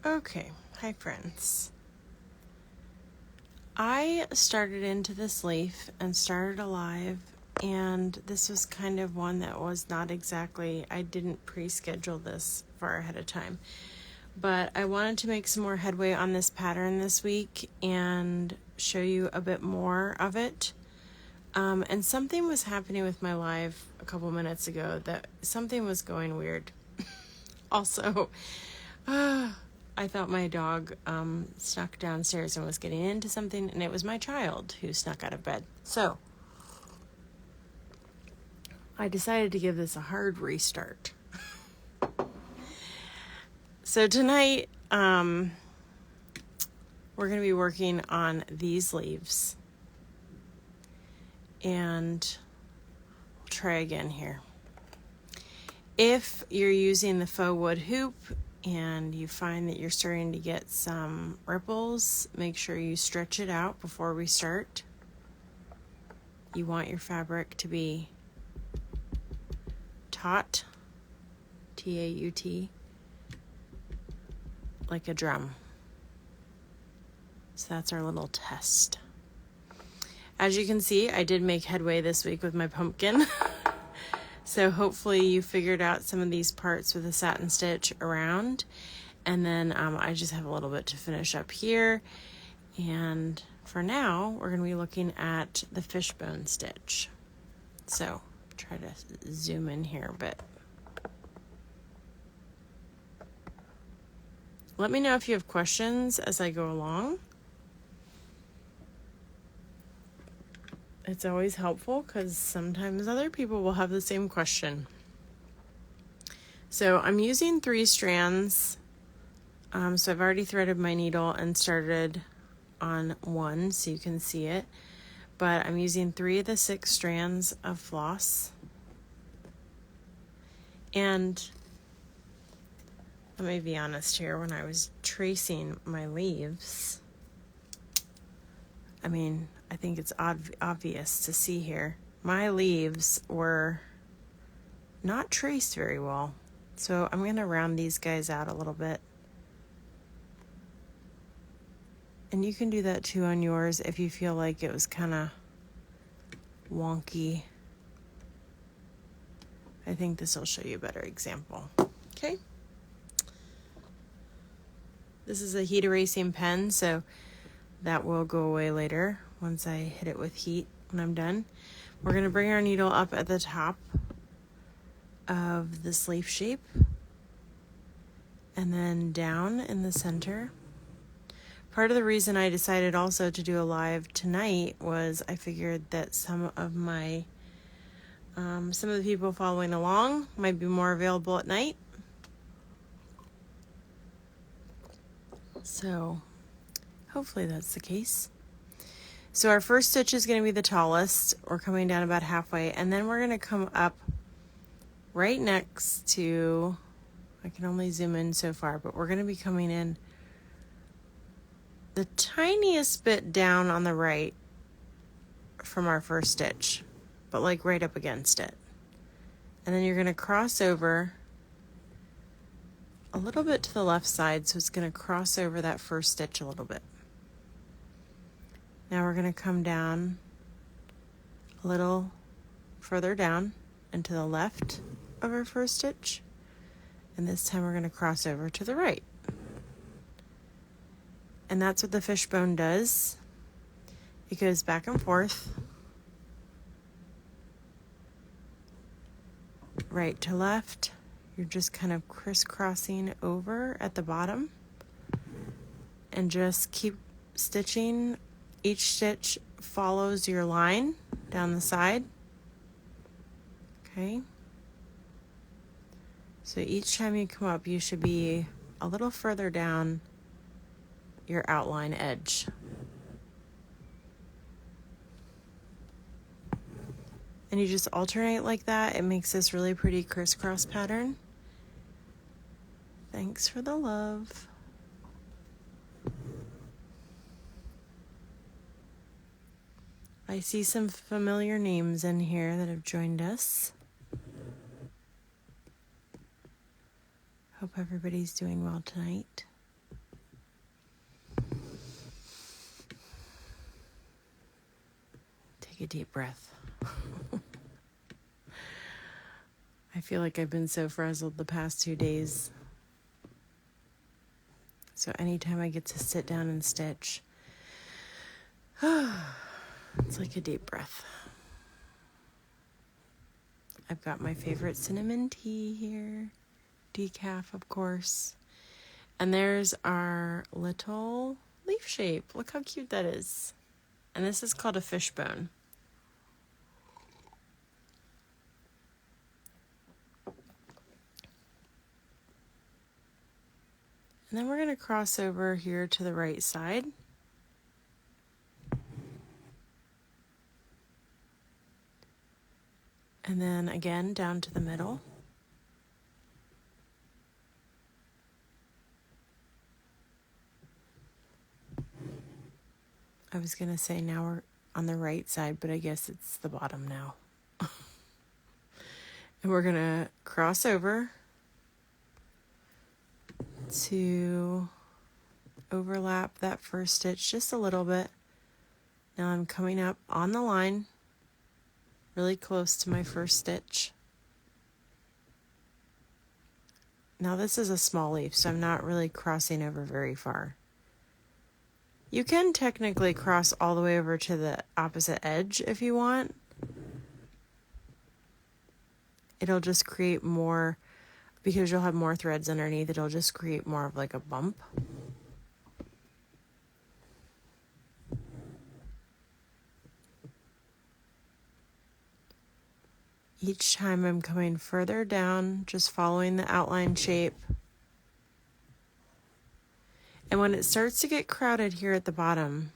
Okay, hi friends. I started into this leaf and started alive, and this was kind of one that was not exactly, I didn't pre-schedule this far ahead of time, but I wanted to make some more headway on this pattern this week and show you a bit more of it. And something was happening with my live a couple minutes ago that something was going weird. Also, I thought my dog snuck downstairs and was getting into something, and it was my child who snuck out of bed. So I decided to give this a hard restart. So tonight, we're going to be working on these leaves. And we'll try again here. If you're using the faux wood hoop and you find that you're starting to get some ripples, make sure you stretch it out before we start. You want your fabric to be taut, T-A-U-T, like a drum. So that's our little test. As you can see, I did make headway this week with my pumpkin. So hopefully you figured out some of these parts with a satin stitch around. And then I just have a little bit to finish up here. And for now, we're going to be looking at the fishbone stitch. So try to zoom in here a bit. Let me know if you have questions as I go along. It's always helpful because sometimes other people will have the same question. So I'm using 3 strands. So I've already threaded my needle and started on 1 so you can see it. But I'm using 3 of the 6 strands of floss. And let me be honest here, when I was tracing my leaves, I think it's obvious to see here. My leaves were not traced very well. So I'm going to round these guys out a little bit. And you can do that too on yours if you feel like it was kind of wonky. I think this will show you a better example. Okay. This is a heat erasing pen, so that will go away later once I hit it with heat when I'm done. We're going to bring our needle up at the top of this leaf shape and then down in the center. Part of the reason I decided also to do a live tonight was I figured that some of the people following along might be more available at night. So hopefully that's the case. So our first stitch is going to be the tallest. We're coming down about halfway, and then we're going to come up right next to, I can only zoom in so far, but we're going to be coming in the tiniest bit down on the right from our first stitch, but like right up against it. And then you're going to cross over a little bit to the left side, so it's going to cross over that first stitch a little bit. Now we're going to come down a little further down and to the left of our first stitch. And this time we're going to cross over to the right. And that's what the fishbone does. It goes back and forth, right to left. You're just kind of crisscrossing over at the bottom and just keep stitching. Each stitch follows your line down the side. Okay. So each time you come up, you should be a little further down your outline edge. And you just alternate like that. It makes this really pretty crisscross pattern. Thanks for the love. I see some familiar names in here that have joined us. Hope everybody's doing well tonight. a deep breath. I feel like I've been so frazzled the past 2 days. So anytime I get to sit down and stitch, it's like a deep breath. I've got my favorite cinnamon tea here. Decaf, of course. And there's our little leaf shape. Look how cute that is. And this is called a fishbone. And then we're going to cross over here to the right side. And then again down to the middle. I was going to say now we're on the right side, but I guess it's the bottom now. And we're going to cross over to overlap that first stitch just a little bit. Now I'm coming up on the line, really close to my first stitch. Now this is a small leaf, so I'm not really crossing over very far. You can technically cross all the way over to the opposite edge if you want. It'll just create more, because you'll have more threads underneath, it'll just create more of like a bump. Each time I'm coming further down, just following the outline shape. And when it starts to get crowded here at the bottom,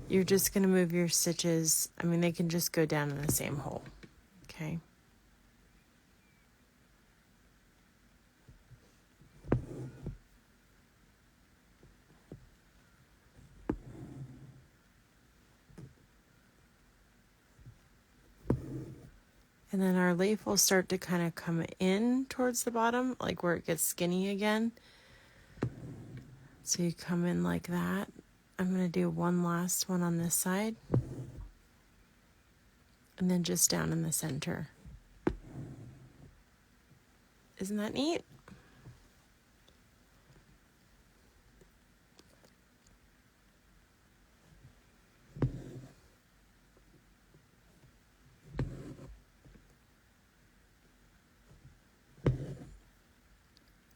you're just going to move your stitches. I mean, they can just go down in the same hole, okay? And then our leaf will start to kind of come in towards the bottom, like where it gets skinny again. So you come in like that. I'm going to do one last one on this side. And then just down in the center. Isn't that neat?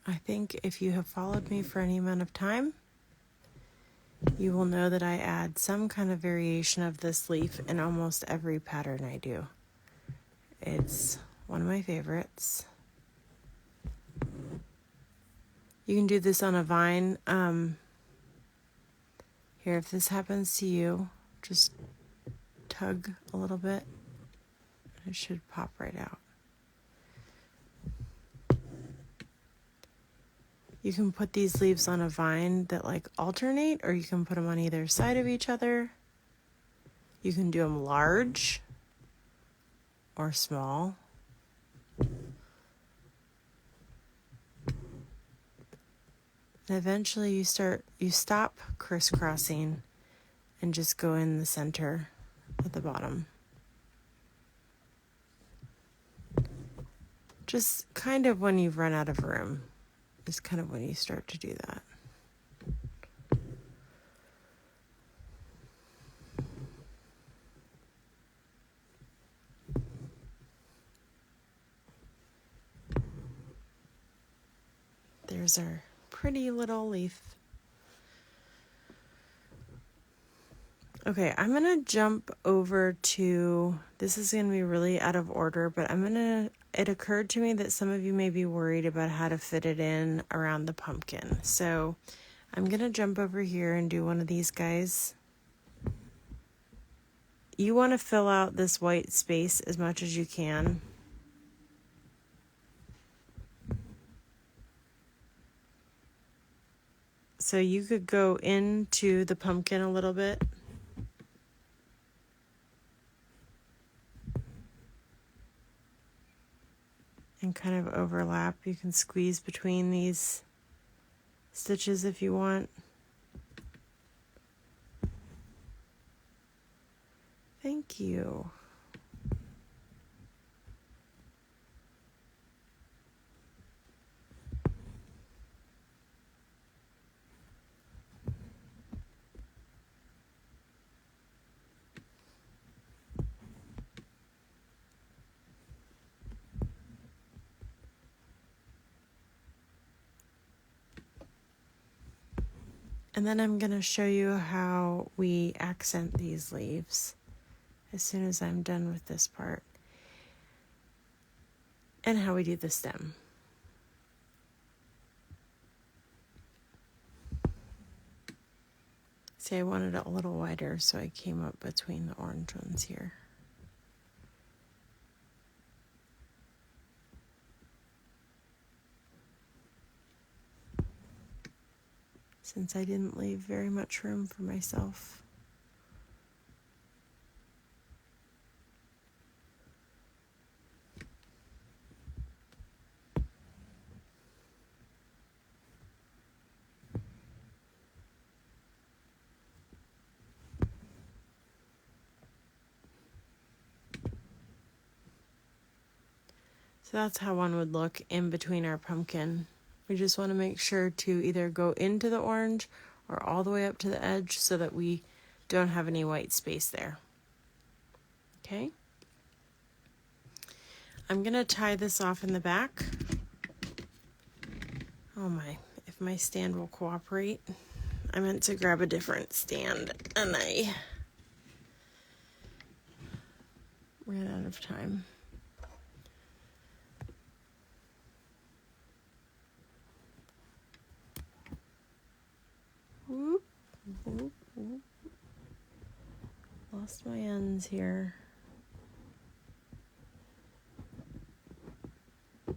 I think if you have followed me for any amount of time, you will know that I add some kind of variation of this leaf in almost every pattern I do. It's one of my favorites. You can do this on a vine. Here, if this happens to you, just tug a little bit. It should pop right out. You can put these leaves on a vine that like alternate, or you can put them on either side of each other. You can do them large or small. And eventually you stop crisscrossing and just go in the center at the bottom. Just kind of when you've run out of room is kind of when you start to do that. There's our pretty little leaf. Okay, I'm going to jump over to, this is going to be really out of order, but it occurred to me that some of you may be worried about how to fit it in around the pumpkin. So I'm going to jump over here and do one of these guys. You want to fill out this white space as much as you can. So you could go into the pumpkin a little bit. And kind of overlap. You can squeeze between these stitches if you want. you. And then I'm going to show you how we accent these leaves as soon as I'm done with this part, and how we do the stem. See, I wanted it a little wider, so I came up between the orange ones here. Since I didn't leave very much room for myself. So that's how one would look in between our pumpkin. We just want to make sure to either go into the orange or all the way up to the edge so that we don't have any white space there. Okay? I'm going to tie this off in the back. Oh my, if my stand will cooperate. I meant to grab a different stand and I ran out of time. Whoop, whoop, whoop. Lost my ends here. Okay.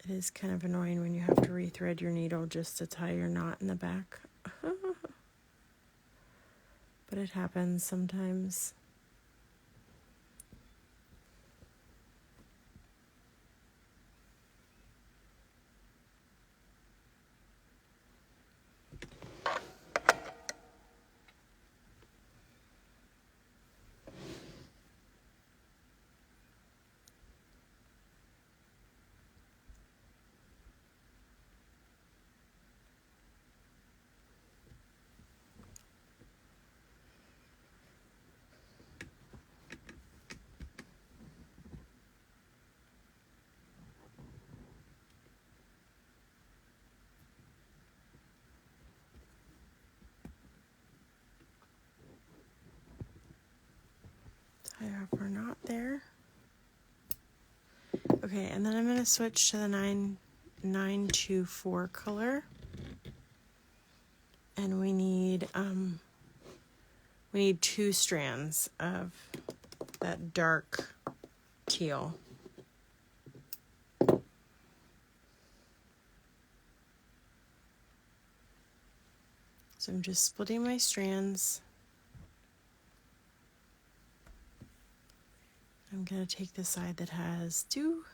It is kind of annoying when you have to rethread your needle just to tie your knot in the back. But it happens sometimes. Tie off our knot there. Okay, and then I'm going to switch to the 924 color. And we need 2 strands of that dark teal. So I'm just splitting my strands. I'm going to take the side that has 2.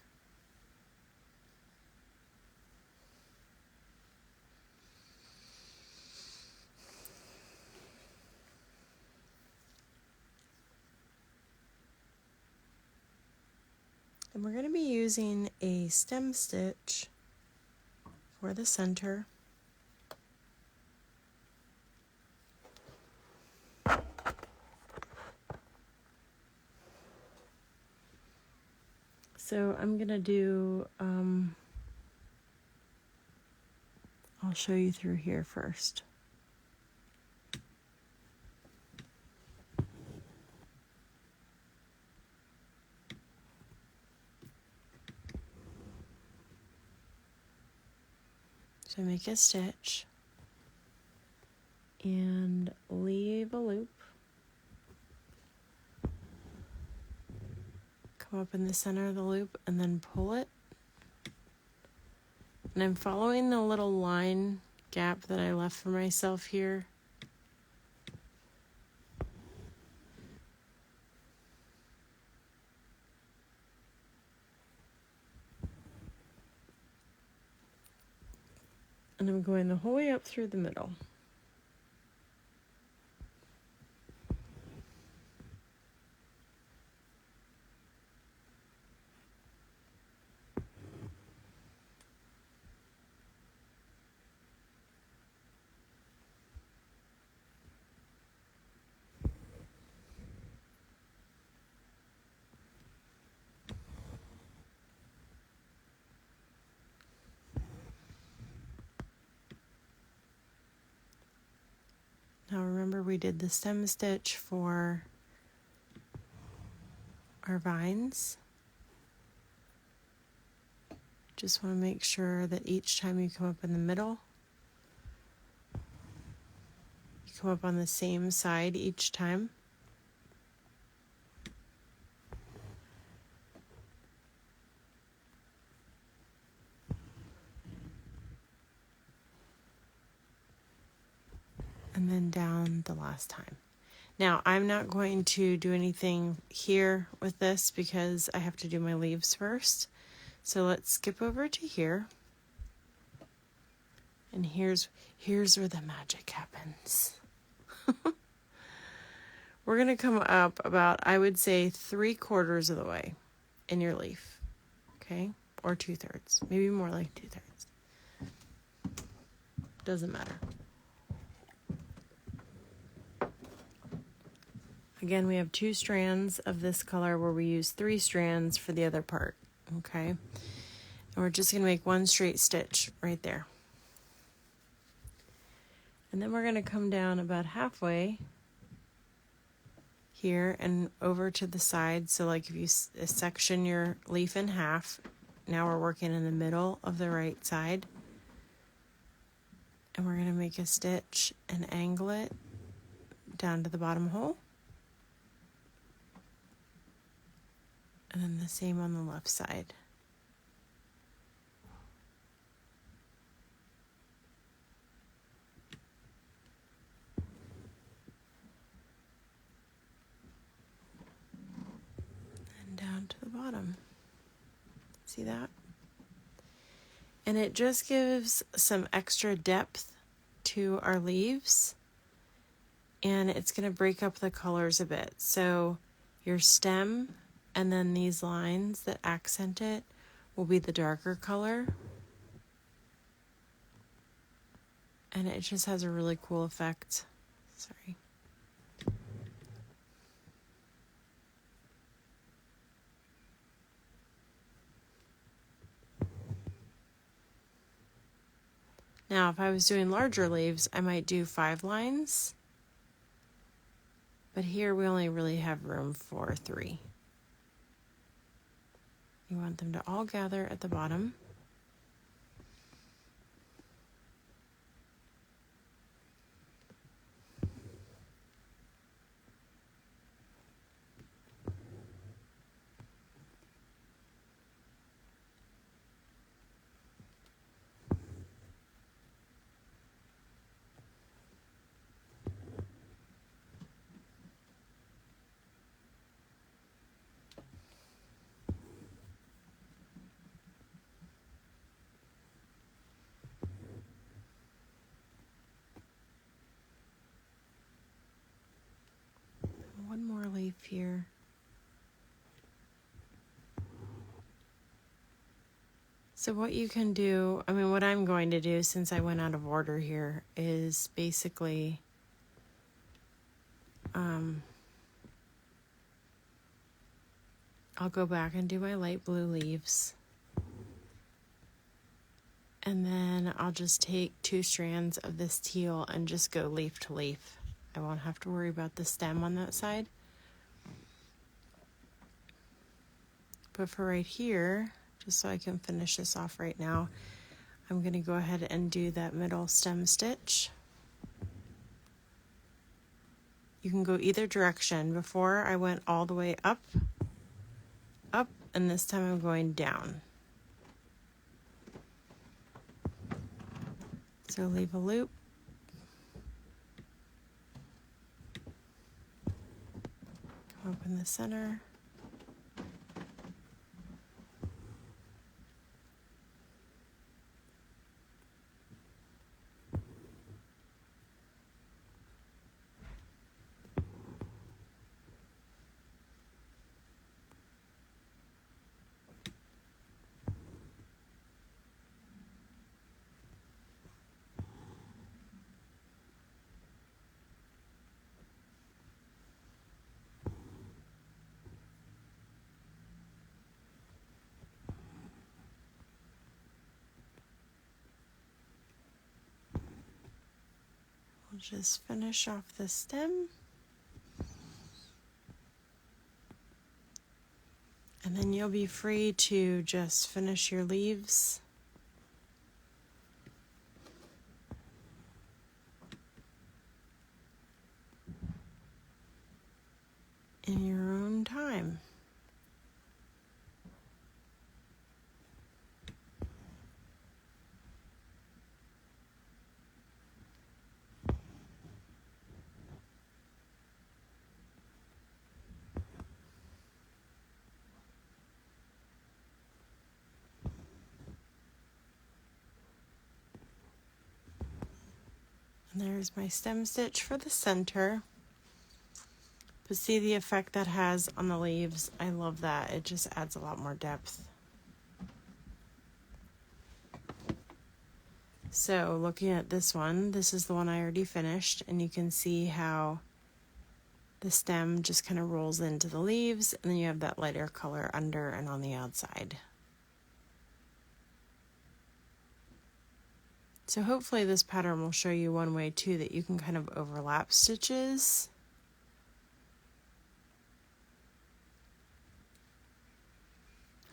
And we're going to be using a stem stitch for the center. So I'm going to do, I'll show you through here first. So make a stitch and leave a loop. Come up in the center of the loop and then pull it. And I'm following the little line gap that I left for myself here. going the whole way up through the middle. Now remember, we did the stem stitch for our vines. Just want to make sure that each time you come up in the middle, you come up on the same side each time. And then down the last time. Now, I'm not going to do anything here with this because I have to do my leaves first. So let's skip over to here. And here's where the magic happens. We're going to come up about, I would say, 3/4 of the way in your leaf. Okay? Or 2/3. Maybe more like 2/3. Doesn't matter. Again, we have 2 strands of this color where we use 3 strands for the other part, okay? And we're just going to make 1 straight stitch right there. And then we're going to come down about halfway here and over to the side. So like if you section your leaf in half, now we're working in the middle of the right side. And we're going to make a stitch and angle it down to the bottom hole. And then the same on the left side. And down to the bottom. See that? And it just gives some extra depth to our leaves. And it's going to break up the colors a bit. So your stem and then these lines that accent it will be the darker color. And it just has a really cool effect. Sorry. Now, if I was doing larger leaves, I might do 5 lines. But here we only really have room for 3. You want them to all gather at the bottom. One more leaf here. So what you can do, I mean, what I'm going to do since I went out of order here is basically I'll go back and do my light blue leaves. And then I'll just take 2 strands of this teal and just go leaf to leaf. I won't have to worry about the stem on that side. But for right here, just so I can finish this off right now, I'm going to go ahead and do that middle stem stitch. You can go either direction. Before I went all the way up, and this time I'm going down. So leave a loop. Come up in the center. I'll just finish off the stem. And then you'll be free to just finish your leaves. In your own time. And there's my stem stitch for the center. But see the effect that has on the leaves? I love that. It just adds a lot more depth. So looking at this one, this is the one I already finished, and you can see how the stem just kind of rolls into the leaves, and then you have that lighter color under and on the outside. So hopefully this pattern will show you one way too that you can kind of overlap stitches.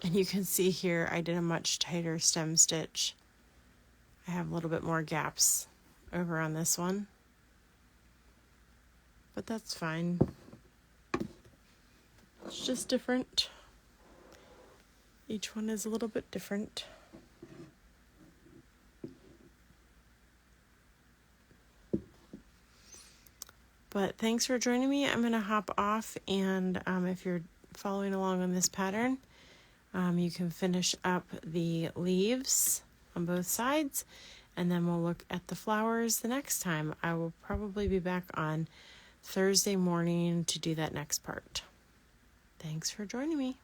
And you can see here I did a much tighter stem stitch. I have a little bit more gaps over on this one, but that's fine. It's just different. Each one is a little bit different. But thanks for joining me. I'm going to hop off, and if you're following along on this pattern, you can finish up the leaves on both sides, and then we'll look at the flowers the next time. I will probably be back on Thursday morning to do that next part. Thanks for joining me.